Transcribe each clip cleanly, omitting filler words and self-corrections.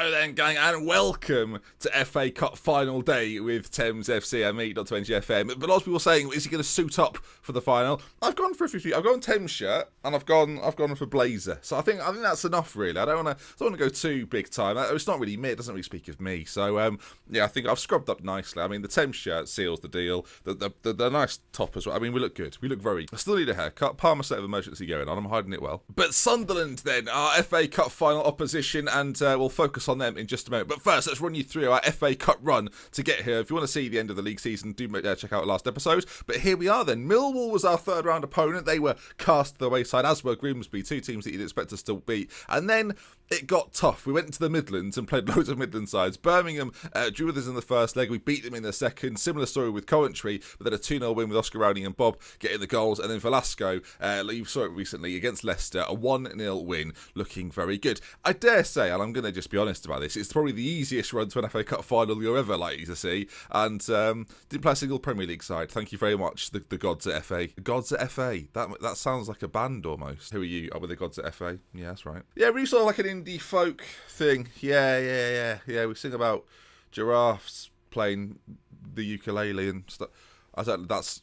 Hello then, gang, and welcome to FA Cup final day with Thames FC and me, Dr. NGFM. But lots of people saying, is he going to suit up for the final? I've gone for a few. I've gone Thames shirt and I've gone for blazer. So I think that's enough, really. I don't want to go too big time. It's not really me. It doesn't really speak of me. So yeah, I think I've scrubbed up nicely. I mean, the Thames shirt seals the deal. The nice top as well. I mean, we look good. We look very. I still need a haircut. Palmer state of emergency going on. I'm hiding it well. But Sunderland then, our FA Cup final opposition, and we'll focus on them in just a moment. But first, let's run you through our FA Cup run to get here. If you want to see the end of the league season, do check out last episode. But here we are then. Millwall was our third round opponent. They were cast to the wayside, as were Grimsby, two teams that you'd expect us to beat. And then it got tough. We went into the Midlands and played loads of Midland sides. Birmingham drew with us in the first leg. We beat them in the second. Similar story with Coventry, but then a 2-0 win with Oscar Rowley and Bob getting the goals. And then Velasco, you saw it recently against Leicester, a 1-0 win, looking very good. I dare say, and I'm going to just be honest about this, it's probably the easiest run to an FA Cup final you're ever likely to see. And didn't play a single Premier League side. Thank you very much, the gods at FA. Gods at FA. That sounds like a band almost. Who are you? Oh, with the gods at FA? Yeah, that's right. Yeah, we saw like an indie folk thing. Yeah. We sing about giraffes playing the ukulele and stuff. That's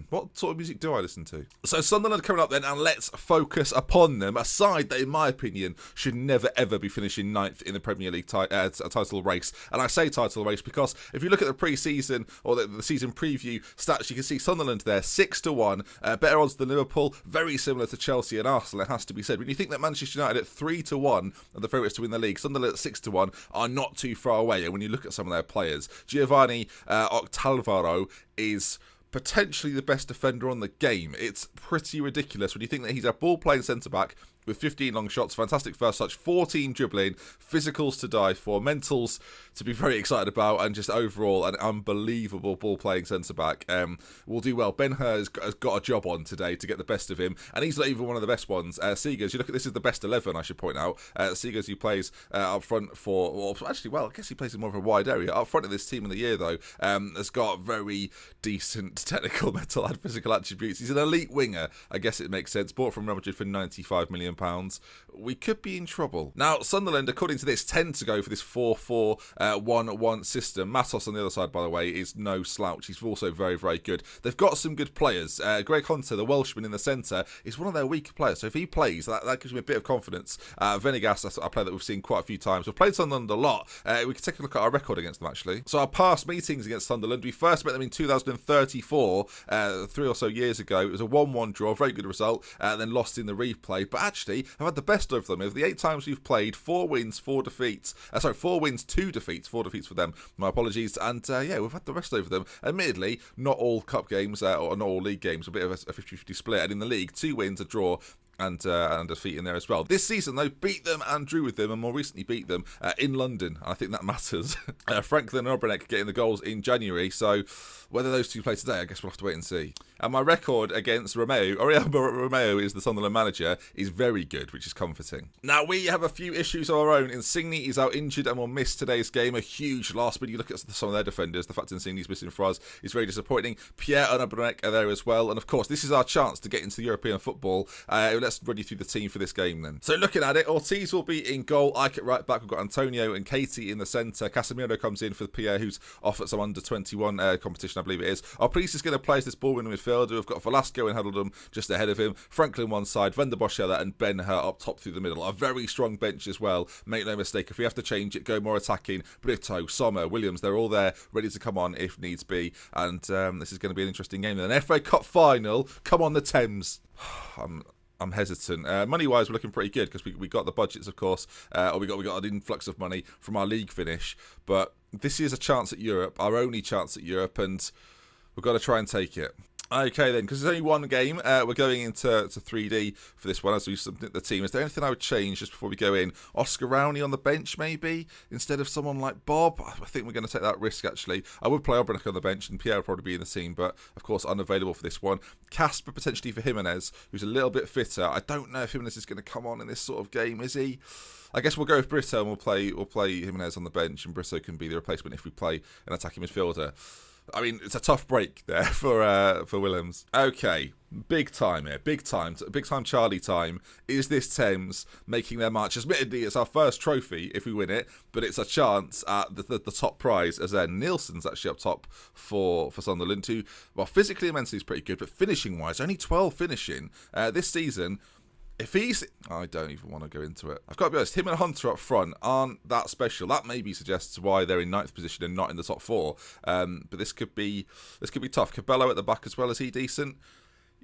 what sort of music do I listen to? So Sunderland coming up then, and let's focus upon them. A side that, in my opinion, should never ever be finishing ninth in the Premier League title race. And I say title race because if you look at the pre-season or the season preview stats, you can see Sunderland there 6-1, better odds than Liverpool, very similar to Chelsea and Arsenal. It has to be said. When you think that Manchester United at 3-1 are the favourites to win the league, Sunderland at 6-1 are not too far away. And when you look at some of their players, Giovanni Octalvaro is potentially the best defender on the game. It's pretty ridiculous when you think that he's a ball-playing centre-back with 15 long shots, fantastic first touch, 14 dribbling, physicals to die for, mentals to be very excited about, and just overall an unbelievable ball-playing centre-back. Will do well. Ben Hur has got a job on today to get the best of him, and he's not even one of the best ones. Seegers, you look at this is the best 11, I should point out. Seegers, who plays up front I guess he plays in more of a wide area. Up front of this team in the year, though, has got very decent technical, mental, and physical attributes. He's an elite winger. I guess it makes sense. Bought from Real Madrid for £95 million. We could be in trouble. Now, Sunderland, according to this, tend to go for this 4-4-1-1 system. Matos on the other side, by the way, is no slouch. He's also very, very good. They've got some good players. Greg Hunter, the Welshman in the centre, is one of their weaker players. So if he plays, that gives me a bit of confidence. Venegas, that's a player that we've seen quite a few times. We've played Sunderland a lot. We can take a look at our record against them, actually. So our past meetings against Sunderland, we first met them in 2034, 3 or so years ago. It was a 1-1 draw, very good result, then lost in the replay. But actually, I've had the best of them. Of the 8 times we've played, 4 wins, 4 defeats. 4 wins, 2 defeats. 4 defeats for them. My apologies. And yeah, we've had the rest over them. Admittedly, not all cup games or not all league games. A bit of a 50-50 split. And in the league, 2 wins, a draw, and a defeat in there as well. This season, though, beat them and drew with them, and more recently beat them in London. I think that matters. Franklin and Obranek getting the goals in January, so whether those two play today, I guess we'll have to wait and see. And my record against Oriol Romeo is the Sunderland manager, is very good, which is comforting. Now, we have a few issues of our own. Insigne is out injured and will miss today's game. A huge loss, but you look at some of their defenders. The fact Insigne is missing for us is very disappointing. Pierre and Obranek are there as well. And of course, this is our chance to get into European football. Let's run you through the team for this game then. So looking at it, Ortiz will be in goal. Ike at right back. We've got Antonio and Katie in the centre. Casemiro comes in for Pierre, who's off at some under-21 competition, I believe it is. Our priest is going to play as this ball-winning midfielder. We've got Velasco and Huddledum just ahead of him. Franklin one side, Van der Bosch other, and Ben Hur up top through the middle. A very strong bench as well. Make no mistake, if we have to change it, go more attacking. Brito, Sommer, Williams, they're all there, ready to come on if needs be. And this is going to be an interesting game. Then FA Cup final. Come on, the Thames. I'm hesitant. Money-wise, we're looking pretty good because we got the budgets, of course, or we got an influx of money from our league finish. But this is a chance at Europe, our only chance at Europe, and we've got to try and take it. Okay then, because there's only one game, we're going into 3D for this one as we submit the team. Is there anything I would change just before we go in? Oscar Rowney on the bench maybe, instead of someone like Bob? I think we're going to take that risk actually. I would play Obranek on the bench and Pierre would probably be in the team, but of course unavailable for this one. Casper potentially for Jimenez, who's a little bit fitter. I don't know if Jimenez is going to come on in this sort of game, is he? I guess we'll go with Brito and we'll play Jimenez on the bench, and Brito can be the replacement if we play an attacking midfielder. I mean, it's a tough break there for Willems. Okay, big time here, big time Charlie time. Is this Thames making their march? Admittedly, it's our first trophy if we win it, but it's a chance at the top prize, as Nielsen's actually up top for Sunderland, who, well, physically and mentally is pretty good, but finishing-wise, only 12 finishing this season. If he's... I don't even want to go into it. I've got to be honest, him and Hunter up front aren't that special. That maybe suggests why they're in 9th position and not in the top 4. But this could be tough. Cabello at the back as well. Is he decent?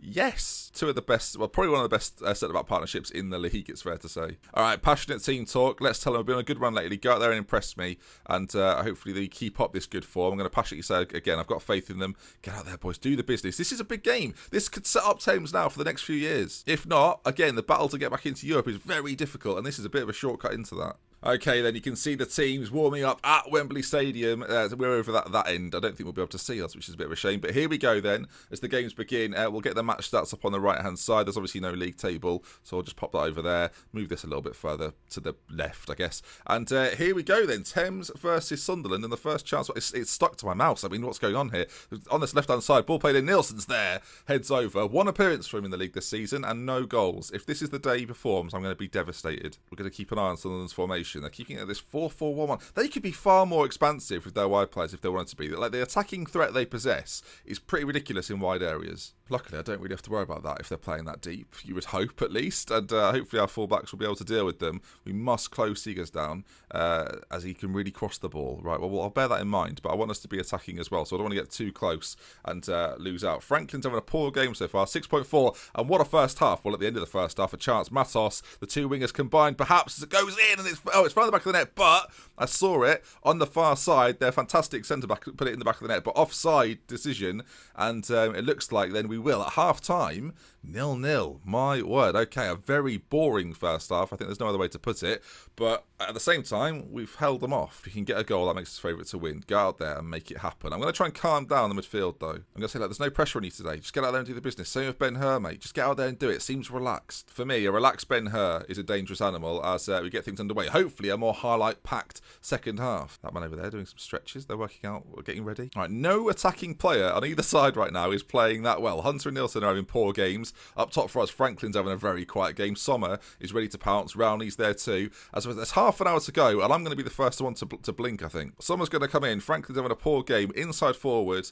Yes, two of the best, well, probably one of the best centre-back partnerships in the league, it's fair to say. All right, passionate team talk. Let's tell them we've been on a good run lately. Go out there and impress me, and hopefully they keep up this good form. I'm going to passionately say, again, I've got faith in them. Get out there, boys. Do the business. This is a big game. This could set up Thames now for the next few years. If not, again, the battle to get back into Europe is very difficult, and this is a bit of a shortcut into that. Okay, then you can see the teams warming up at Wembley Stadium. We're over that end. I don't think we'll be able to see us, which is a bit of a shame. But here we go then, as the games begin. We'll get the match stats up on the right-hand side. There's obviously no league table, so I'll just pop that over there. Move this a little bit further to the left, I guess. And here we go then, Thames versus Sunderland. And the first chance, it's stuck to my mouse. I mean, what's going on here? On this left-hand side, ball played in, Nielsen's there, heads over. 1 appearance for him in the league this season and no goals. If this is the day he performs, I'm going to be devastated. We're going to keep an eye on Sunderland's formation. They're keeping it at this 4-4-1-1. They could be far more expansive with their wide players if they wanted to be. Like, the attacking threat they possess is pretty ridiculous in wide areas. Luckily, I don't really have to worry about that if they're playing that deep. You would hope, at least. And hopefully our fullbacks will be able to deal with them. We must close Seegers down as he can really cross the ball. Right, well, I'll bear that in mind. But I want us to be attacking as well. So I don't want to get too close and lose out. Franklin's having a poor game so far. 6.4. And what a first half. Well, at the end of the first half, a chance. Matos, the two wingers combined, perhaps, as it goes in. And it's from the back of the net. But I saw it on the far side. Their fantastic centre-back put it in the back of the net. But offside decision. And it looks like then we will. At half-time, 0-0. My word. Okay, a very boring first half. I think there's no other way to put it. But at the same time, we've held them off. If you can get a goal, that makes us favourite to win. Go out there and make it happen. I'm going to try and calm down the midfield, though. I'm going to say, like, there's no pressure on you today. Just get out there and do the business. Same with Ben-Hur, mate. Just get out there and do it. Seems relaxed. For me, a relaxed Ben-Hur is a dangerous animal as we get things underway. Hopefully, a more highlight-packed second half. That man over there doing some stretches. They're working out, getting ready. All right, no attacking player on either side right now is playing that well. Hunter and Nielsen are having poor games. Up top for us, Franklin's having a very quiet game. Sommer is ready to pounce. Rowney's there too. As there's half an hour to go, and I'm going to be the first one to blink, I think. Sommer's going to come in. Franklin's having a poor game. Inside forward.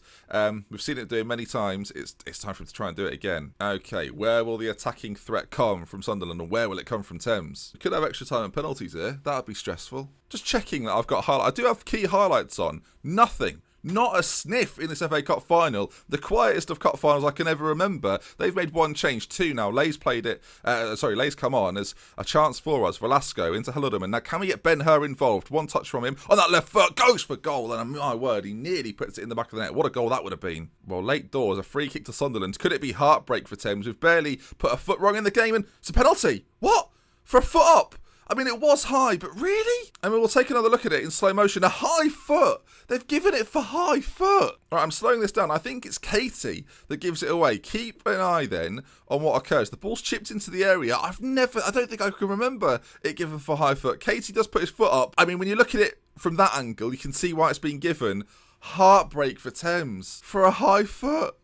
We've seen it do it many times. It's time for him to try and do it again. Okay, where will the attacking threat come from Sunderland, and where will it come from Thames? We could have extra time and penalties here. That would be stressful. Just checking that I've got I do have key highlights on. Nothing. Not a sniff in this FA Cup final. The quietest of cup finals I can ever remember. They've made one change, 2 now. Lay's played it. Lay's come on as a chance for us. Velasco into Haludum. Now, can we get Ben-Hur involved? One touch from him on that left foot. Goes for goal. And my word, he nearly puts it in the back of the net. What a goal that would have been. Well, late doors, a free kick to Sunderland. Could it be heartbreak for Thames? We've barely put a foot wrong in the game, and it's a penalty. What? For a foot up? I mean, it was high, but really? I mean, we'll take another look at it in slow motion. A high foot. They've given it for high foot. All right, I'm slowing this down. I think it's Katie that gives it away. Keep an eye then on what occurs. The ball's chipped into the area. I don't think I can remember it given for high foot. Katie does put his foot up. I mean, when you look at it from that angle, you can see why it's been given. Heartbreak for Thames for a high foot.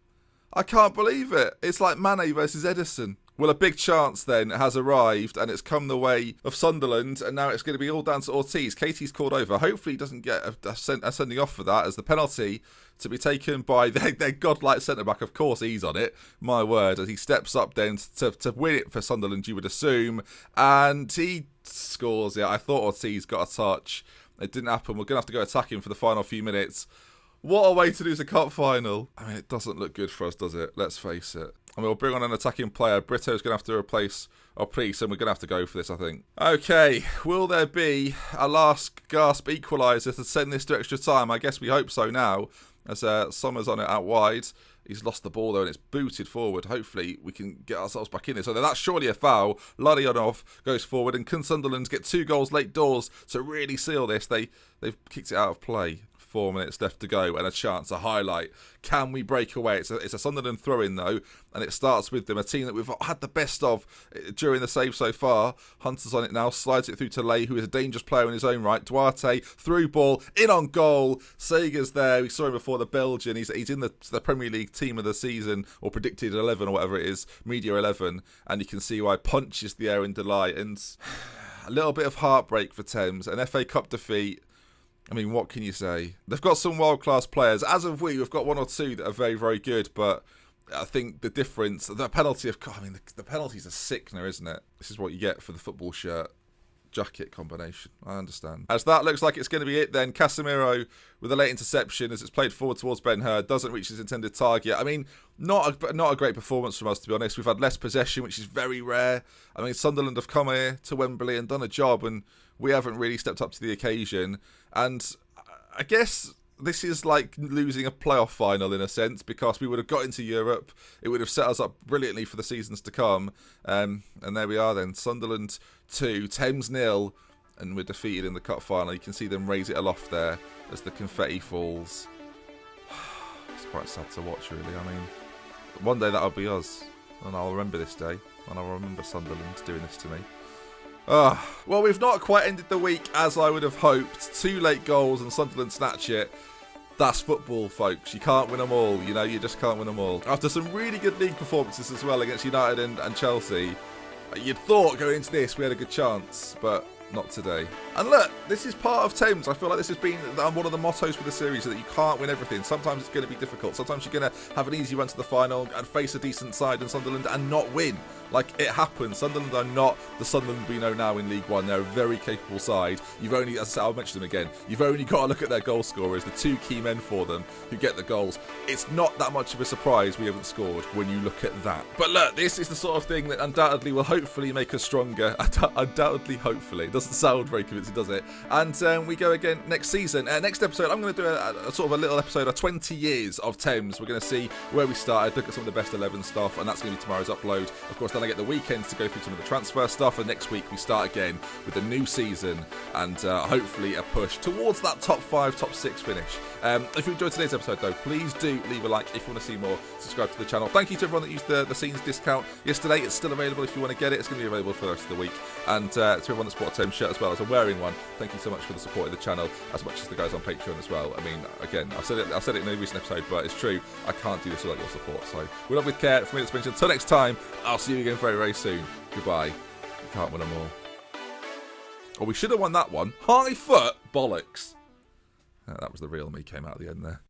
I can't believe it. It's like Mane versus Edison. Well, a big chance then has arrived, and it's come the way of Sunderland, and now it's going to be all down to Ortiz. Katie's called over. Hopefully he doesn't get a sending off for that, as the penalty to be taken by their godlike centre-back. Of course he's on it, my word, as he steps up then to win it for Sunderland, you would assume, and he scores it. I thought Ortiz got a touch. It didn't happen. We're going to have to go attack him for the final few minutes. What a way to lose a cup final. I mean, it doesn't look good for us, does it? Let's face it. I mean, we'll bring on an attacking player. Brito's going to have to replace Priest, and we're going to have to go for this, I think. Okay, will there be a last gasp equaliser to send this to extra time? I guess we hope so now, as Sommer's on it out wide. He's lost the ball, though, and it's booted forward. Hopefully, we can get ourselves back in there. So that's surely a foul. Larionov goes forward, and can Sunderland get 2 goals late doors to really seal this? They've kicked it out of play. 4 minutes left to go and a chance, a highlight. Can we break away? It's a Sunderland throw-in, though, and it starts with them, a team that we've had the best of during the save so far. Hunter's on it now, slides it through to Lay, who is a dangerous player in his own right. Duarte, through ball, in on goal. Sega's there. We saw him before, the Belgian. He's in the Premier League team of the season, or predicted 11 or whatever it is, Media 11, and you can see why punches the air in delight. And a little bit of heartbreak for Thames, an FA Cup defeat. I mean, what can you say? They've got some world-class players. As of we've got one or two that are very, very good, but I think the difference, the penalty of, I mean, the penalty's a sickener, isn't it? This is what you get for the football shirt jacket combination. I understand. As that looks like it's going to be it then. Casemiro with a late interception as it's played forward towards Ben Hur, doesn't reach his intended target. I mean, not a great performance from us, to be honest. We've had less possession, which is very rare. I mean, Sunderland have come here to Wembley and done a job, and we haven't really stepped up to the occasion. And I guess this is like losing a playoff final in a sense, because we would have got into Europe. It would have set us up brilliantly for the seasons to come. And there we are then. Sunderland 2, Thames 0, and we're defeated in the cup final. You can see them raise it aloft there as the confetti falls. It's quite sad to watch, really. I mean, one day that'll be us, and I'll remember this day, and I'll remember Sunderland doing this to me. Well, we've not quite ended the week as I would have hoped. 2 late goals and Sunderland snatch it. That's football, folks. You can't win them all. You know, you just can't win them all. After some really good league performances as well against United and Chelsea, you'd thought going into this we had a good chance, but not today. And look, this is part of Thames. I feel like this has been one of the mottos for the series, that you can't win everything. Sometimes it's going to be difficult. Sometimes you're going to have an easy run to the final and face a decent side in Sunderland and not win. Like, it happens. Sunderland are not the Sunderland we know now in League One. They're a very capable side. You've only, as I said, I'll mention them again, you've only got to look at their goal scorers, the 2 key men for them who get the goals. It's not that much of a surprise we haven't scored when you look at that. But look, this is the sort of thing that undoubtedly will hopefully make us stronger. Undoubtedly, hopefully. It doesn't sound very convincing, does it? And we go again next season. Next episode, I'm going to do a sort of a little episode of 20 years of Thames. We're going to see where we started, look at some of the best 11 stuff, and that's going to be tomorrow's upload. Of course, then I get the weekends to go through some of the transfer stuff, and next week we start again with a new season and hopefully a push towards that top 5, top 6 finish. If you enjoyed today's episode, though, please do leave a like. If you want to see more, subscribe to the channel. Thank you to everyone that used the scenes discount yesterday. It's still available if you want to get it. It's going to be available for the rest of the week. And to everyone that's bought a Thames shirt as well as I'm wearing one, thank you so much for the support of the channel, as much as the guys on Patreon as well. I mean, again, I've said it in a recent episode, but it's true. I can't do this without your support. So we love with care. From me, it's mentioned. Until next time, I'll see you again very, very soon. Goodbye. You can't win them all. Oh, we should have won that one. High foot bollocks. That was the real me came out at the end there.